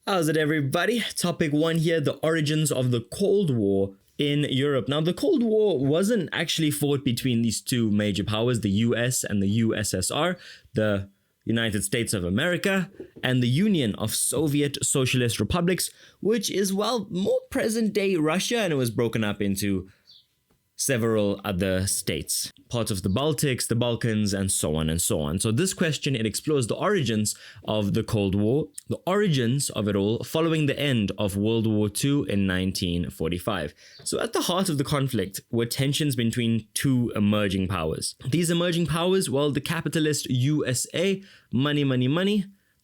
How's it, everybody? Topic 1 here, the origins of the Cold War in Europe. Now, the Cold War wasn't actually fought between these two major powers, the US and the USSR, the United States of America, and the Union of Soviet Socialist Republics, which is, well, more present-day Russia, and it was broken up into several other states, parts of the Baltics, the Balkans, and so on and so on. So this question, it explores the origins of the Cold War, the origins of it all following the end of World War II in 1945. So at the heart of the conflict were tensions between two emerging powers. These emerging powers, well, the capitalist USA, money,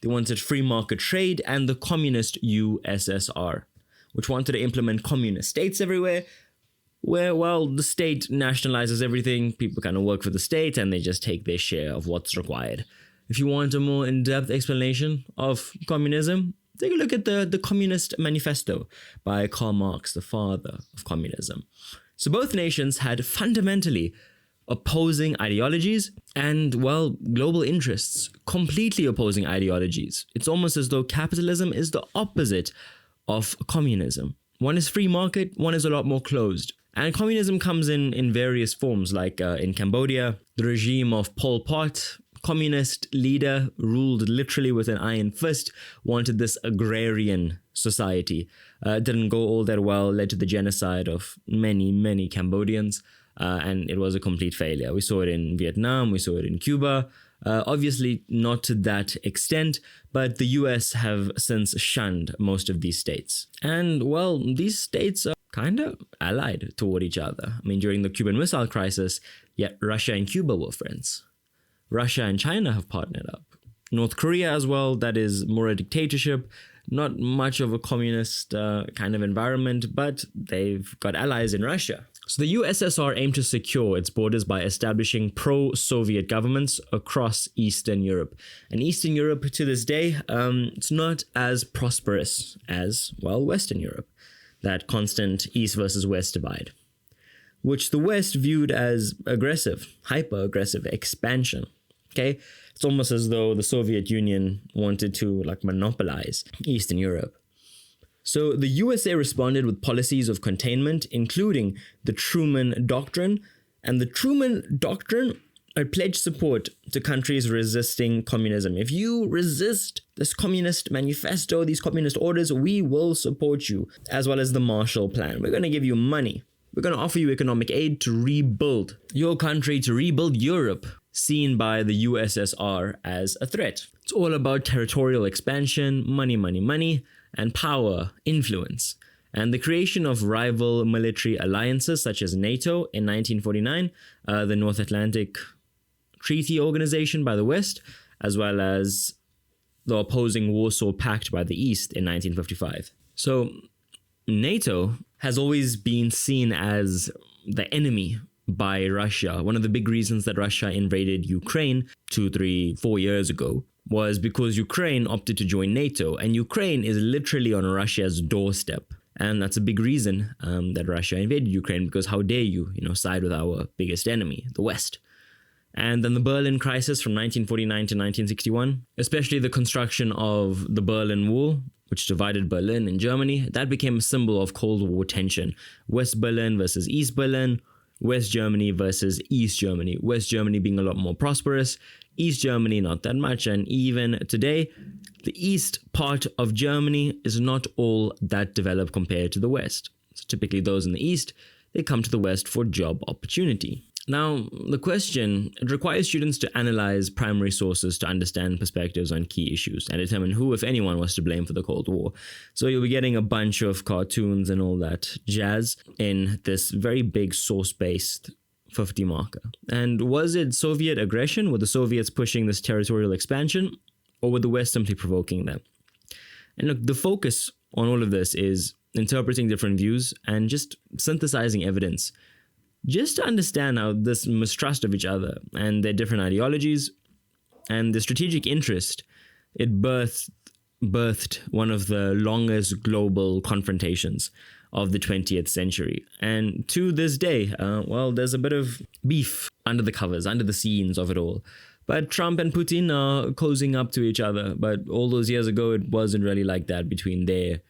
they wanted free market trade, and the communist USSR, which wanted to implement communist states everywhere, where, well, the state nationalizes everything, people kind of work for the state, and they just take their share of what's required. If you want a more in-depth explanation of communism, take a look at the Communist Manifesto by Karl Marx, the father of communism. So both nations had fundamentally opposing ideologies and, well, global interests, completely opposing ideologies. It's almost as though capitalism is the opposite of communism. One is free market, one is a lot more closed. And communism comes in various forms, like in Cambodia, the regime of Pol Pot, communist leader, ruled literally with an iron fist, wanted this agrarian society. Didn't go all that well, led to the genocide of many Cambodians, and it was a complete failure. We saw it in Vietnam, we saw it in Cuba, obviously not to that extent, but the US have since shunned most of these states. And, well, these states are kind of allied toward each other. I mean, during the Cuban Missile Crisis, yet Russia and Cuba were friends. Russia and China have partnered up. North Korea as well, that is more a dictatorship, not much of a communist kind of environment, but they've got allies in Russia. So the USSR aimed to secure its borders by establishing pro-Soviet governments across Eastern Europe. And Eastern Europe, to this day, it's not as prosperous as, well, Western Europe. That constant East versus West divide, which the West viewed as aggressive, hyper-aggressive expansion. Okay, it's almost as though the Soviet Union wanted to monopolize Eastern Europe. So the USA responded with policies of containment, including the Truman Doctrine, and the Truman Doctrine pledged support to countries resisting communism. If you resist this communist manifesto, these communist orders, we will support you, as well as the Marshall Plan. We're going to give you money. We're going to offer you economic aid to rebuild your country, to rebuild Europe, seen by the USSR as a threat. It's all about territorial expansion, money, and power, influence. And the creation of rival military alliances such as NATO in 1949, the North Atlantic Treaty Organization by the West, as well as the opposing Warsaw Pact by the East in 1955. So NATO has always been seen as the enemy by Russia. One of the big reasons that Russia invaded Ukraine 2, 3, 4 years ago was because Ukraine opted to join NATO, and Ukraine is literally on Russia's doorstep. And that's a big reason that Russia invaded Ukraine, because how dare you, side with our biggest enemy, the West. And then the Berlin crisis from 1949 to 1961, especially the construction of the Berlin Wall, which divided Berlin and Germany, that became a symbol of Cold War tension. West Berlin versus East Berlin, West Germany versus East Germany. West Germany being a lot more prosperous, East Germany not that much. And even today, the east part of Germany is not all that developed compared to the West. So typically those in the East, they come to the West for job opportunity. Now, the question, it requires students to analyze primary sources to understand perspectives on key issues and determine who, if anyone, was to blame for the Cold War. So you'll be getting a bunch of cartoons and all that jazz in this very big source-based 50 marker. And was it Soviet aggression? Were the Soviets pushing this territorial expansion? Or were the West simply provoking them? And look, the focus on all of this is interpreting different views and just synthesizing evidence, just to understand how this mistrust of each other and their different ideologies and the strategic interest, it birthed one of the longest global confrontations of the 20th century. And to this day, well, there's a bit of beef under the covers, under the scenes of it all. But Trump and Putin are cozying up to each other. But all those years ago, it wasn't really like that between their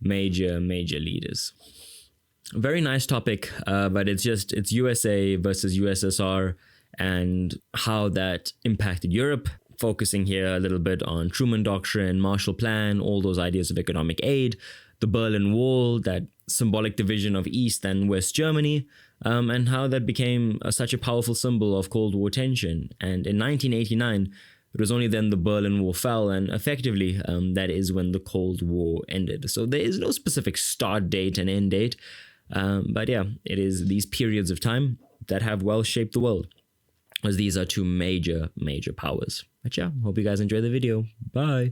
major leaders. Very nice topic, but it's USA versus USSR and how that impacted Europe. Focusing here a little bit on Truman Doctrine, Marshall Plan, all those ideas of economic aid, the Berlin Wall, that symbolic division of East and West Germany, and how that became such a powerful symbol of Cold War tension. And in 1989, it was only then the Berlin Wall fell, and effectively that is when the Cold War ended. So there is no specific start date and end date, but yeah, it is these periods of time that have well shaped the world, as these are two major powers. But yeah, hope you guys enjoy the video. Bye.